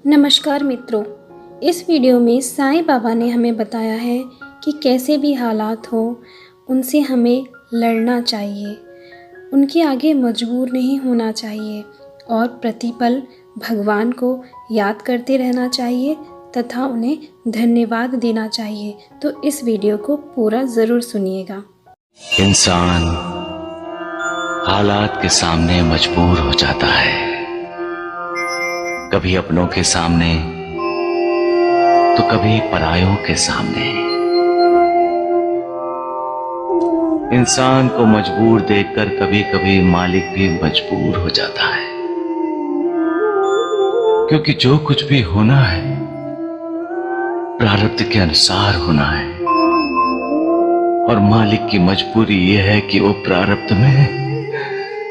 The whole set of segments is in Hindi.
नमस्कार मित्रों, इस वीडियो में साईं बाबा ने हमें बताया है कि कैसे भी हालात हो उनसे हमें लड़ना चाहिए, उनके आगे मजबूर नहीं होना चाहिए और प्रतिपल भगवान को याद करते रहना चाहिए तथा उन्हें धन्यवाद देना चाहिए। तो इस वीडियो को पूरा ज़रूर सुनिएगा। इंसान हालात के सामने मजबूर हो जाता है, कभी अपनों के सामने तो कभी परायों के सामने। इंसान को मजबूर देखकर कभी कभी मालिक भी मजबूर हो जाता है, क्योंकि जो कुछ भी होना है प्रारब्ध के अनुसार होना है और मालिक की मजबूरी यह है कि वो प्रारब्ध में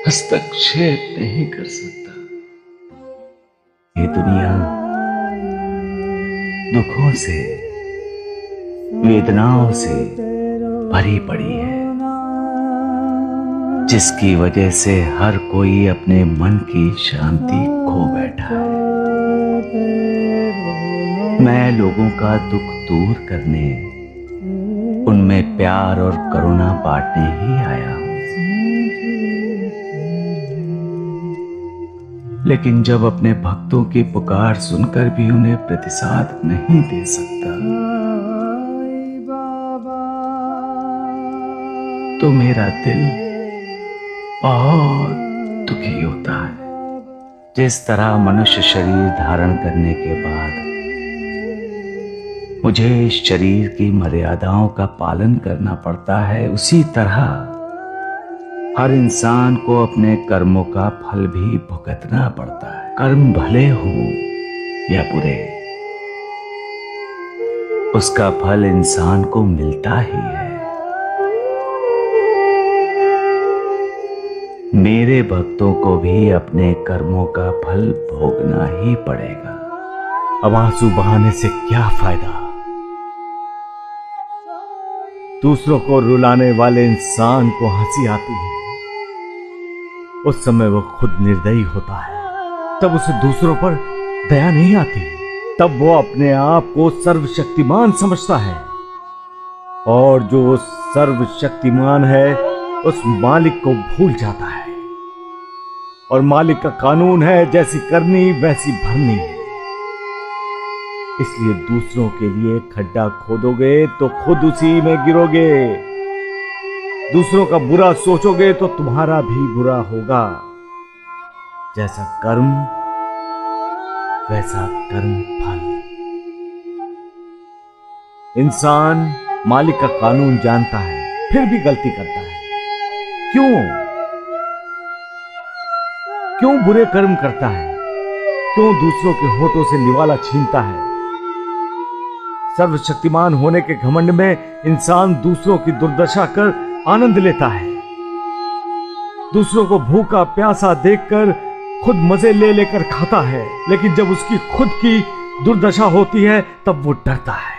हस्तक्षेप नहीं कर सकता। ये दुनिया दुखों से, वेदनाओं से भरी पड़ी है, जिसकी वजह से हर कोई अपने मन की शांति खो बैठा है। मैं लोगों का दुख दूर करने, उनमें प्यार और करुणा बांटने ही आया हूं। लेकिन जब अपने भक्तों की पुकार सुनकर भी उन्हें प्रतिसाद नहीं दे सकता, तो मेरा दिल बहुत दुखी होता है। जिस तरह मनुष्य शरीर धारण करने के बाद मुझे इस शरीर की मर्यादाओं का पालन करना पड़ता है, उसी तरह हर इंसान को अपने कर्मों का फल भी भुगतना पड़ता है। कर्म भले हो या बुरे, उसका फल इंसान को मिलता ही है। मेरे भक्तों को भी अपने कर्मों का फल भोगना ही पड़ेगा। अब आंसू बहाने से क्या फायदा? दूसरों को रुलाने वाले इंसान को हंसी आती है, उस समय वो खुद निर्दयी होता है, तब उसे दूसरों पर दया नहीं आती। तब वो अपने आप को सर्वशक्तिमान समझता है, और जो सर्वशक्तिमान है उस मालिक को भूल जाता है। और मालिक का कानून है, जैसी करनी वैसी भरनी। इसलिए दूसरों के लिए खड्डा खोदोगे तो खुद उसी में गिरोगे। दूसरों का बुरा सोचोगे तो तुम्हारा भी बुरा होगा। जैसा कर्म वैसा कर्म फल। इंसान मालिक का कानून जानता है, फिर भी गलती करता है। क्यों बुरे कर्म करता है? क्यों दूसरों के होठों से निवाला छीनता है? सर्वशक्तिमान होने के घमंड में इंसान दूसरों की दुर्दशा कर आनंद लेता है। दूसरों को भूखा प्यासा देखकर खुद मजे ले लेकर खाता है, लेकिन जब उसकी खुद की दुर्दशा होती है तब वो डरता है।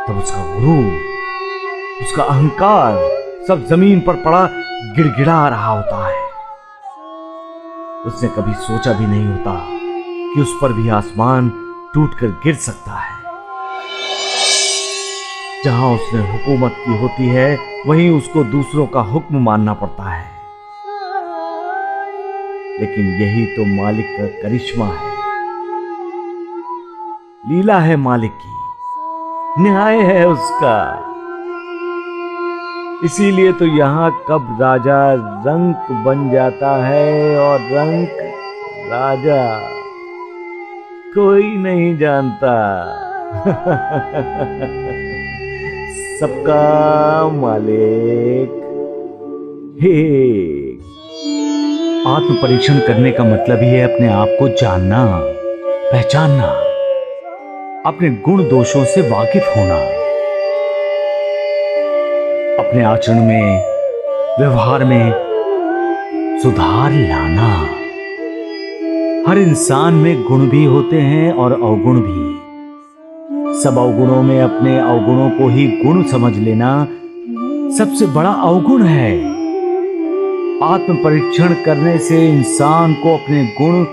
तब उसका गुरूर, उसका अहंकार सब जमीन पर पड़ा गिड़गिड़ा रहा होता है। उसने कभी सोचा भी नहीं होता कि उस पर भी आसमान टूटकर गिर सकता है। जहां उसने हुकूमत की होती है, वहीं उसको दूसरों का हुक्म मानना पड़ता है। लेकिन यही तो मालिक का करिश्मा है, लीला है मालिक की, न्याय है उसका। इसीलिए तो यहां कब राजा रंक बन जाता है और रंक राजा कोई नहीं जानता। सबका मालिक एक। आत्म परीक्षण करने का मतलब ही है अपने आप को जानना, पहचानना, अपने गुण दोषों से वाकिफ होना, अपने आचरण में, व्यवहार में सुधार लाना। हर इंसान में गुण भी होते हैं और अवगुण भी। सब अवगुणों में अपने अवगुणों को ही गुण समझ लेना सबसे बड़ा अवगुण है। आत्म परीक्षण करने से इंसान को अपने गुण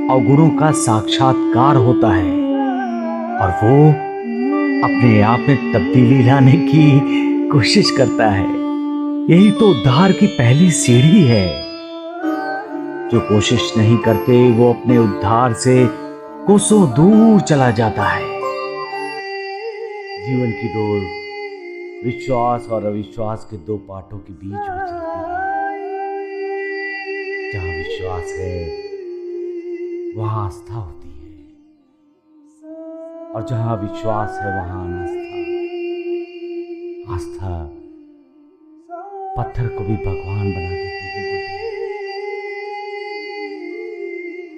अवगुणों का साक्षात्कार होता है और वो अपने आप में तब्दीली लाने की कोशिश करता है। यही तो उद्धार की पहली सीढ़ी है। जो कोशिश नहीं करते वो अपने उद्धार से कोसों दूर चला जाता है। जीवन की डोर विश्वास और अविश्वास के दो पाटों के बीच में चलती है। जहां विश्वास है वहां आस्था होती है और जहां विश्वास है वहां अनास्था। आस्था पत्थर को भी भगवान बना देती है गुरुदेव।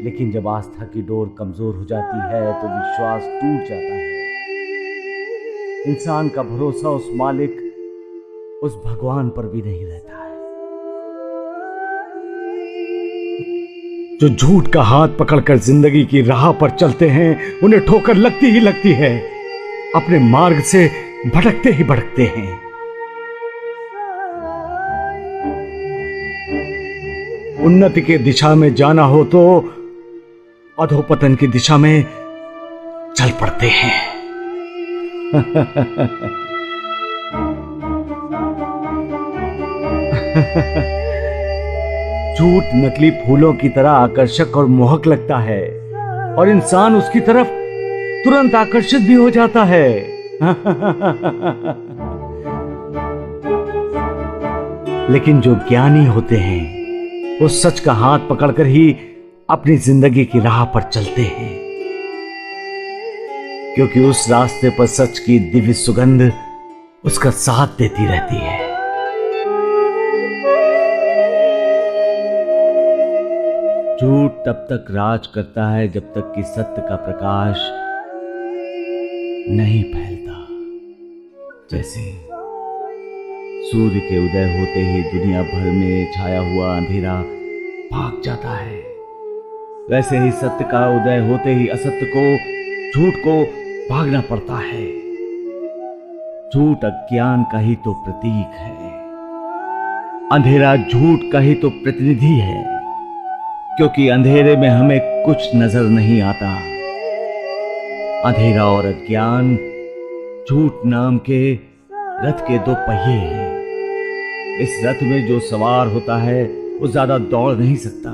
लेकिन जब आस्था की डोर कमजोर हो जाती है तो विश्वास टूट जाता है। इंसान का भरोसा उस मालिक, उस भगवान पर भी नहीं रहता है। जो झूठ का हाथ पकड़कर जिंदगी की राह पर चलते हैं उन्हें ठोकर लगती ही लगती है, अपने मार्ग से भटकते ही भटकते हैं। उन्नति की दिशा में जाना हो तो अधोपतन की दिशा में चल पड़ते हैं। झूठ नकली फूलों की तरह आकर्षक और मोहक लगता है और इंसान उसकी तरफ तुरंत आकर्षित भी हो जाता है। लेकिन जो ज्ञानी होते हैं वो सच का हाथ पकड़कर ही अपनी जिंदगी की राह पर चलते हैं, क्योंकि उस रास्ते पर सच की दिव्य सुगंध उसका साथ देती रहती है। झूठ तब तक राज करता है जब तक कि सत्य का प्रकाश नहीं फैलता। जैसे सूर्य के उदय होते ही दुनिया भर में छाया हुआ अंधेरा भाग जाता है, वैसे ही सत्य का उदय होते ही असत्य को, झूठ को भागना पड़ता है। झूठ अज्ञान का ही तो प्रतीक है, अंधेरा झूठ का ही तो प्रतिनिधि है, क्योंकि अंधेरे में हमें कुछ नजर नहीं आता। अंधेरा और अज्ञान झूठ नाम के रथ के दो पहिए हैं। इस रथ में जो सवार होता है वो ज्यादा दौड़ नहीं सकता।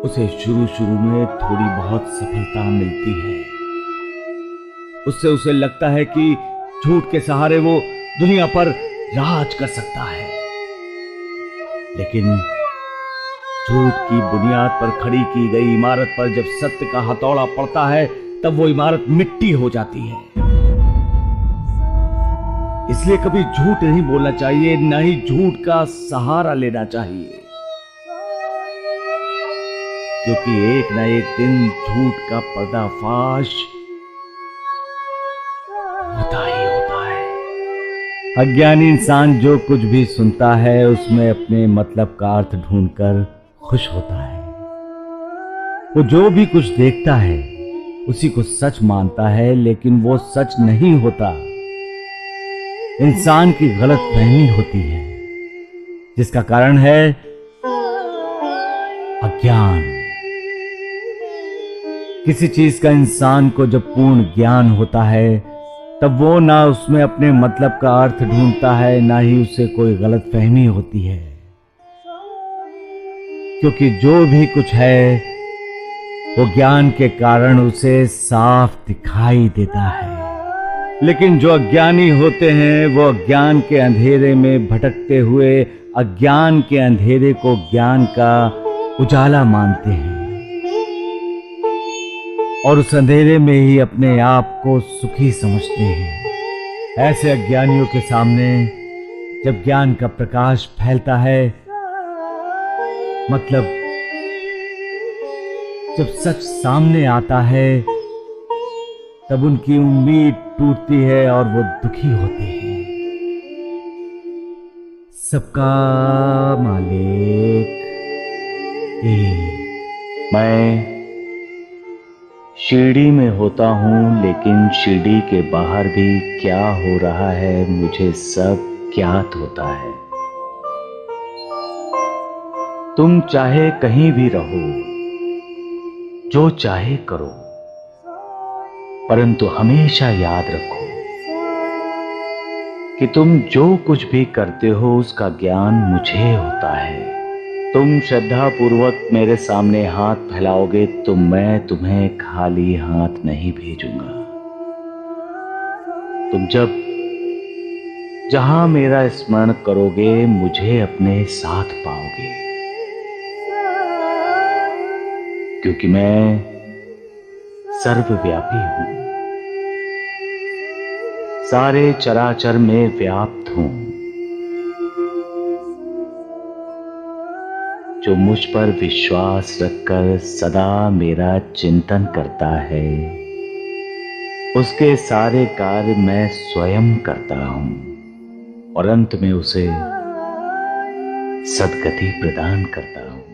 उसे शुरू में थोड़ी बहुत सफलता मिलती है, उससे उसे लगता है कि झूठ के सहारे वो दुनिया पर राज कर सकता है। लेकिन झूठ की बुनियाद पर खड़ी की गई इमारत पर जब सत्य का हथौड़ा पड़ता है तब वो इमारत मिट्टी हो जाती है। इसलिए कभी झूठ नहीं बोलना चाहिए, न ही झूठ का सहारा लेना चाहिए, क्योंकि एक न एक दिन झूठ का पर्दाफाश होता ही होता है। अज्ञानी इंसान जो कुछ भी सुनता है उसमें अपने मतलब का अर्थ ढूंढकर खुश होता है। वो जो भी कुछ देखता है उसी को सच मानता है, लेकिन वो सच नहीं होता। इंसान की गलत फहमी होती है, जिसका कारण है अज्ञान। किसी चीज का इंसान को जब पूर्ण ज्ञान होता है तब वो ना उसमें अपने मतलब का अर्थ ढूंढता है, ना ही उसे कोई गलत फहमी होती है, क्योंकि जो भी कुछ है वो ज्ञान के कारण उसे साफ दिखाई देता है। लेकिन जो अज्ञानी होते हैं वो अज्ञान के अंधेरे में भटकते हुए अज्ञान के अंधेरे को ज्ञान का उजाला मानते हैं और उस अंधेरे में ही अपने आप को सुखी समझते हैं। ऐसे अज्ञानियों के सामने जब ज्ञान का प्रकाश फैलता है, मतलब जब सच सामने आता है, तब उनकी उम्मीद टूटती है और वो दुखी होते हैं। सबका मालिक एक। मैं शिरडी में होता हूं, लेकिन शिरडी के बाहर भी क्या हो रहा है मुझे सब ज्ञात होता है। तुम चाहे कहीं भी रहो, जो चाहे करो, परंतु हमेशा याद रखो कि तुम जो कुछ भी करते हो उसका ज्ञान मुझे होता है। तुम श्रद्धा पूर्वक मेरे सामने हाथ फैलाओगे तो मैं तुम्हें खाली हाथ नहीं भेजूंगा। तुम जब जहां मेरा स्मरण करोगे मुझे अपने साथ पाओगे, क्योंकि मैं सर्वव्यापी हूं, सारे चराचर में व्याप्त हूं। जो मुझ पर विश्वास रखकर सदा मेरा चिंतन करता है उसके सारे कार्य मैं स्वयं करता हूं और अंत में उसे सद्गति प्रदान करता हूं।